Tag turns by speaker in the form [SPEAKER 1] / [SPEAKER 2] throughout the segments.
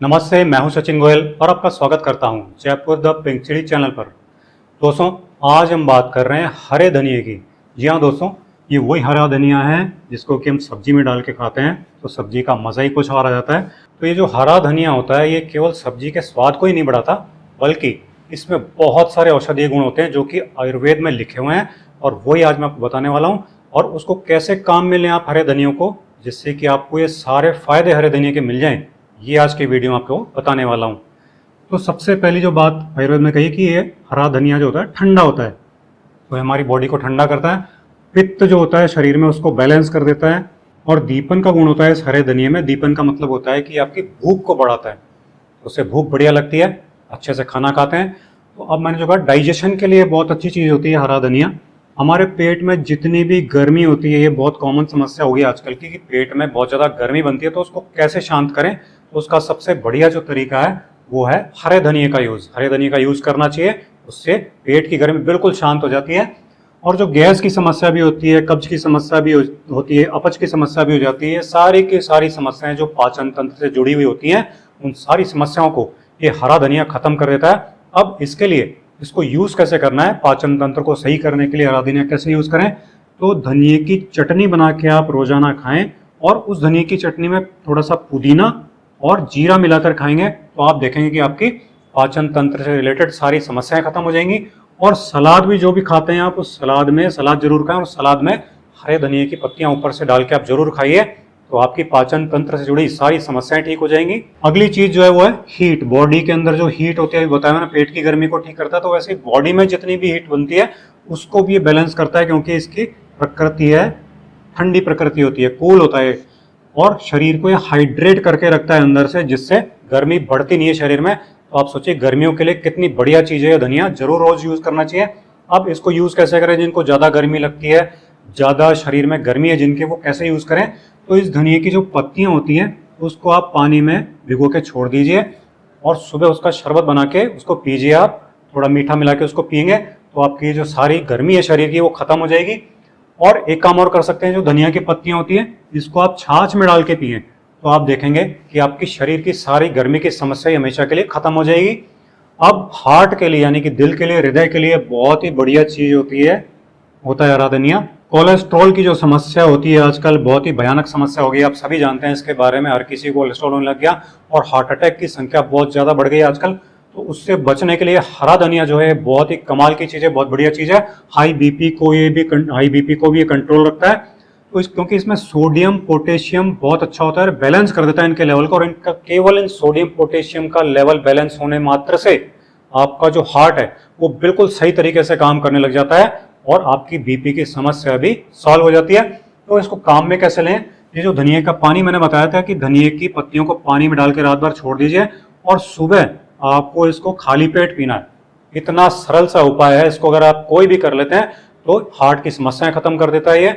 [SPEAKER 1] नमस्ते, मैं हूं सचिन गोयल और आपका स्वागत करता हूं जयपुर द पिंक चिड़ी चैनल पर। दोस्तों, आज हम बात कर रहे हैं हरे धनिए की। जी हाँ दोस्तों, ये वही हरा धनिया है जिसको कि हम सब्जी में डाल के खाते हैं तो सब्जी का मज़ा ही कुछ और आ जाता है। तो ये जो हरा धनिया होता है ये केवल सब्जी के स्वाद को ही नहीं बढ़ाता, बल्कि इसमें बहुत सारे औषधीय गुण होते हैं जो कि आयुर्वेद में लिखे हुए हैं, और वही आज मैं आपको बताने वाला हूँ। और उसको कैसे काम में लें आप हरे धनियों को, जिससे कि आपको ये सारे फायदे हरे धनिया के मिल जाएं, ये आज की वीडियो में आपको बताने वाला हूँ। तो सबसे पहली जो बात आयुर्वेद में कही कि ये हरा धनिया जो होता है ठंडा होता है, तो हमारी बॉडी को ठंडा करता है। पित्त जो होता है शरीर में उसको बैलेंस कर देता है। और दीपन का गुण होता है इस हरे धनिये में। दीपन का मतलब होता है कि आपकी भूख को बढ़ाता है, उससे भूख बढ़िया लगती है, अच्छे से खाना खाते हैं। तो अब मैंने जो कहा, डाइजेशन के लिए बहुत अच्छी चीज़ होती है हरा धनिया। हमारे पेट में जितनी भी गर्मी होती है, ये बहुत कॉमन समस्या होगी आजकल की कि पेट में बहुत ज़्यादा गर्मी बनती है, तो उसको कैसे शांत करें। तो उसका सबसे बढ़िया जो तरीका है वो है हरे धनिए का यूज़। हरे धनिए का यूज़ करना चाहिए, उससे पेट की गर्मी बिल्कुल शांत हो जाती है। और जो गैस की समस्या भी होती है, कब्ज की समस्या भी होती है, अपच की समस्या भी हो जाती है, सारी की सारी समस्याएं जो पाचन तंत्र से जुड़ी हुई होती हैं, उन सारी समस्याओं को ये हरा धनिया खत्म कर देता है। अब इसके लिए इसको यूज़ कैसे करना है, पाचन तंत्र को सही करने के लिए हरा धनिया कैसे यूज़ करें, तो धनिए की चटनी बना के आप रोजाना खाएं, और उस धनिए की चटनी में थोड़ा सा पुदीना और जीरा मिलाकर खाएंगे तो आप देखेंगे कि आपकी पाचन तंत्र से रिलेटेड सारी समस्याएं खत्म हो जाएंगी। और सलाद भी जो भी खाते हैं आप, उस सलाद में सलाद जरूर खाएं, और सलाद में हरे धनिए की पत्तियां ऊपर से डाल के आप जरूर खाइए, तो आपकी पाचन तंत्र से जुड़ी सारी समस्याएं ठीक हो जाएंगी। अगली चीज जो है वो है हीट। बॉडी के अंदर जो हीट होती है, बताया मैंने, पेट की गर्मी को ठीक करता है, तो वैसे बॉडी में जितनी भी हीट बनती है उसको भी ये बैलेंस करता है, क्योंकि इसकी प्रकृति है ठंडी प्रकृति होती है, कूल होता है, और शरीर को ये हाइड्रेट करके रखता है अंदर से, जिससे गर्मी बढ़ती नहीं है शरीर में। तो आप सोचिए गर्मियों के लिए कितनी बढ़िया चीज़ है धनिया, जरूर रोज यूज करना चाहिए। अब इसको यूज कैसे करें, जिनको ज़्यादा गर्मी लगती है, ज़्यादा शरीर में गर्मी है जिनके, वो कैसे यूज करें। तो इस धनिए की जो पत्तियां होती हैं उसको आप पानी में भिगो के छोड़ दीजिए, और सुबह उसका शरबत बना के उसको पीजिए। आप थोड़ा मीठा मिला के उसको पियेंगे तो आपकी जो सारी गर्मी है शरीर की वो खत्म हो जाएगी। और एक काम और कर सकते हैं, जो धनिया की पत्तियां होती हैं इसको आप छाछ में डाल के पिएं, तो आप देखेंगे कि आपकी शरीर की सारी गर्मी की समस्या हमेशा के लिए खत्म हो जाएगी। अब हार्ट के लिए, यानी कि दिल के लिए, हृदय के लिए बहुत ही बढ़िया चीज होता है हरा धनिया। कोलेस्ट्रॉल की जो समस्या होती है आजकल, बहुत ही भयानक समस्या हो गई, आप सभी जानते हैं इसके बारे में, हर किसी को कोलेस्ट्रॉल होने लग गया, और हार्ट अटैक की संख्या बहुत ज्यादा बढ़ गई आजकल। तो उससे बचने के लिए हरा धनिया जो है बहुत ही कमाल की चीज़ है, बहुत बढ़िया चीज़ है। हाई बीपी को ये कंट्रोल रखता है। तो क्योंकि इसमें सोडियम पोटेशियम बहुत अच्छा होता है, बैलेंस कर देता है इनके लेवल को, और इनका केवल इन सोडियम पोटेशियम का लेवल बैलेंस होने मात्र से आपका जो हार्ट है वो बिल्कुल सही तरीके से काम करने लग जाता है, और आपकी बीपी की समस्या भी सॉल्व हो जाती है। तो इसको काम में कैसे लें, ये जो धनिए का पानी मैंने बताया था कि धनिए की पत्तियों को पानी में डाल के रात भर छोड़ दीजिए, और सुबह आपको इसको खाली पेट पीना है। इतना सरल सा उपाय है, इसको अगर आप कोई भी कर लेते हैं तो हार्ट की समस्याएं खत्म कर देता है ये,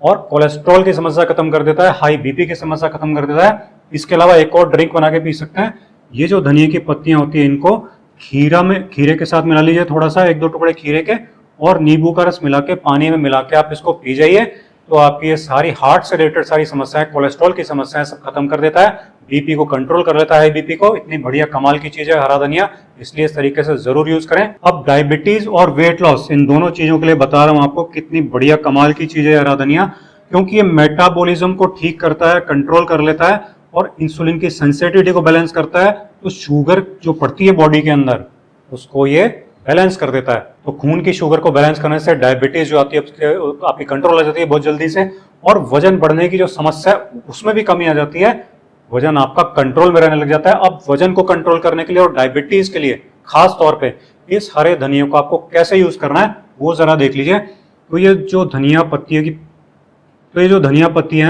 [SPEAKER 1] और कोलेस्ट्रॉल की समस्या खत्म कर देता है, हाई बीपी की समस्या खत्म कर देता है। इसके अलावा एक और ड्रिंक बना के पी सकते हैं। ये जो धनिए की पत्तियां होती है इनको खीरे के साथ मिला लीजिए, थोड़ा सा, एक दो टुकड़े खीरे के, और नींबू का रस मिला के पानी में मिला के आप इसको पी जाइए, तो आपकी ये सारी हार्ट से रिलेटेड सारी समस्याएं, कोलेस्ट्रॉल की समस्याएं सब खत्म कर देता है, बीपी को कंट्रोल कर लेता है, बीपी को। इतनी बढ़िया कमाल की चीज है हरा धनिया, इसलिए इस तरीके से जरूर यूज करें। अब डायबिटीज और वेट लॉस, इन दोनों चीजों के लिए बता रहा हूं आपको कितनी बढ़िया कमाल की चीज है हरा धनिया, क्योंकि ये मेटाबॉलिज्म को ठीक करता है, कंट्रोल कर लेता है, और इंसुलिन की सेंसिटिविटी को बैलेंस करता है। तो शुगर जो पड़ती है बॉडी के अंदर उसको ये बैलेंस कर देता है। तो खून की शुगर को बैलेंस करने से डायबिटीज जो आती है आपकी कंट्रोल हो जाती है बहुत जल्दी से, और वजन बढ़ने की जो समस्या उसमें भी कमी आ जाती है, वजन आपका कंट्रोल में रहने लग जाता है। अब वजन को कंट्रोल करने के लिए और डायबिटीज के लिए खास तौर पे इस हरे धनिया को आपको कैसे यूज करना है वो जरा देख लीजिए। तो ये जो धनिया पत्तियां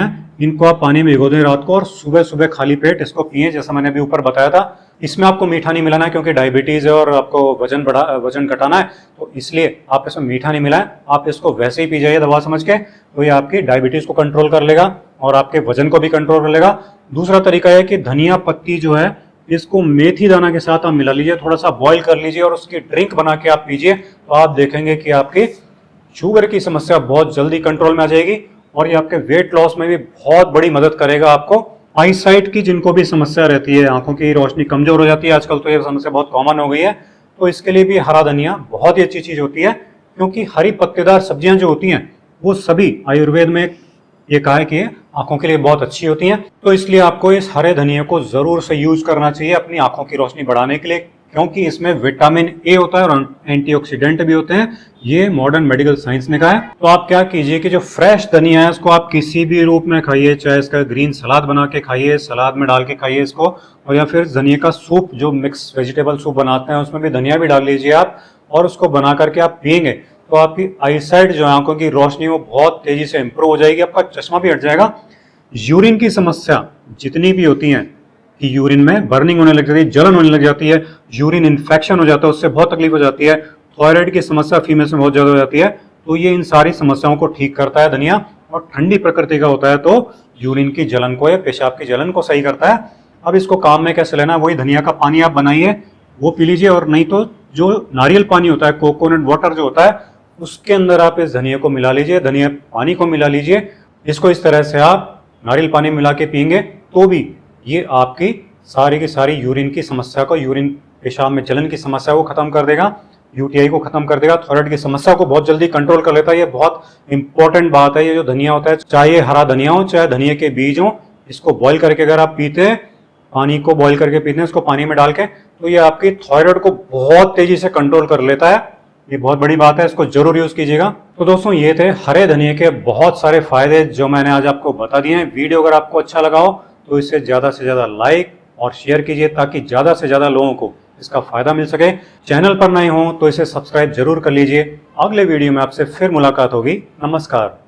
[SPEAKER 1] हैं इनको आप पानी में भिगो दें रात को, और सुबह सुबह खाली पेट इसको पिए, जैसा मैंने अभी ऊपर बताया था। इसमें आपको मीठा नहीं मिलाना है, क्योंकि डायबिटीज है और आपको वजन घटाना है, तो इसलिए आप इसमें मीठा नहीं मिलाएं, आप इसको वैसे ही पी जाइए दवा समझ के। तो ये आपकी डायबिटीज को कंट्रोल कर लेगा और आपके वजन को भी कंट्रोल कर लेगा। दूसरा तरीका है कि धनिया पत्ती जो है इसको मेथी दाना के साथ आप मिला लीजिए, थोड़ा सा बॉईल कर लीजिए, और उसकी ड्रिंक बना के आप पीजिए, तो आप देखेंगे कि आपकी शुगर की समस्या बहुत जल्दी कंट्रोल में आ जाएगी, और ये आपके वेट लॉस में भी बहुत बड़ी मदद करेगा आपको। आई साइट की जिनको भी समस्या रहती है, आंखों की रोशनी कमजोर हो जाती है, आजकल तो ये समस्या बहुत कॉमन हो गई है, तो इसके लिए भी हरा धनिया बहुत ही अच्छी चीज होती है, क्योंकि हरी पत्तेदार सब्जियां जो होती हैं वो सभी आयुर्वेद में ये कहा है कि ये आंखों के लिए बहुत अच्छी होती हैं। तो इसलिए आपको इस हरे धनिया को जरूर से यूज करना चाहिए अपनी आंखों की रोशनी बढ़ाने के लिए, क्योंकि इसमें विटामिन ए होता है और एंटीऑक्सीडेंट भी होते हैं, ये मॉडर्न मेडिकल साइंस ने कहा है। तो आप क्या कीजिए कि जो फ्रेश धनिया है उसको आप किसी भी रूप में खाइए, चाहे इसका ग्रीन सलाद बना के खाइए, सलाद में डाल के खाइए इसको, और या फिर धनिया का सूप जो मिक्स वेजिटेबल सूप बनाते हैं उसमें भी धनिया भी डाल लीजिए आप, और उसको बना करके आप पियेंगे तो आपकी आईसाइट जो है, आंखों की रोशनी, वो बहुत तेजी से इंप्रूव हो जाएगी, आपका चश्मा भी हट जाएगा। यूरिन की समस्या जितनी भी होती हैं कि यूरिन में बर्निंग होने लग जाती है, जलन होने लग जाती है, यूरिन इन्फेक्शन हो जाता है, उससे बहुत तकलीफ हो जाती है, थायराइड की समस्या फीमेल में बहुत ज्यादा हो जाती है, तो ये इन सारी समस्याओं को ठीक करता है धनिया, और ठंडी प्रकृति का होता है तो यूरिन की जलन को या पेशाब की जलन को सही करता है। अब इसको काम में कैसे लेना है, वही धनिया का पानी आप बनाइए वो पी लीजिए, और नहीं तो जो नारियल पानी होता है, कोकोनट वाटर जो होता है, उसके अंदर आप इस धनिया को मिला लीजिए, धनिया पानी को मिला लीजिए, इसको इस तरह से आप नारियल पानी मिला के पियेंगे तो भी ये आपकी सारी की सारी यूरिन की समस्या को, यूरिन पेशाब में जलन की समस्या को खत्म कर देगा, यूटीआई को खत्म कर देगा, थायराइड की समस्या को बहुत जल्दी कंट्रोल कर लेता है। ये बहुत इंपॉर्टेंट बात है। ये जो धनिया होता है, चाहे ये हरा धनिया हो चाहे धनिया के बीज हो, इसको बॉईल करके अगर आप पीते हैं, पानी को बॉईल करके पीते हैं, इसको पानी में डाल के, तो ये आपकी थायराइड को बहुत तेजी से कंट्रोल कर लेता है। ये बहुत बड़ी बात है, इसको जरूर यूज कीजिएगा। तो दोस्तों ये थे हरे धनिया के बहुत सारे फायदे जो मैंने आज आपको बता दिए हैं। वीडियो अगर आपको अच्छा लगा हो तो इसे ज्यादा से ज्यादा लाइक और शेयर कीजिए, ताकि ज्यादा से ज्यादा लोगों को इसका फायदा मिल सके। चैनल पर नए हो तो इसे सब्सक्राइब जरूर कर लीजिए। अगले वीडियो में आपसे फिर मुलाकात होगी। नमस्कार।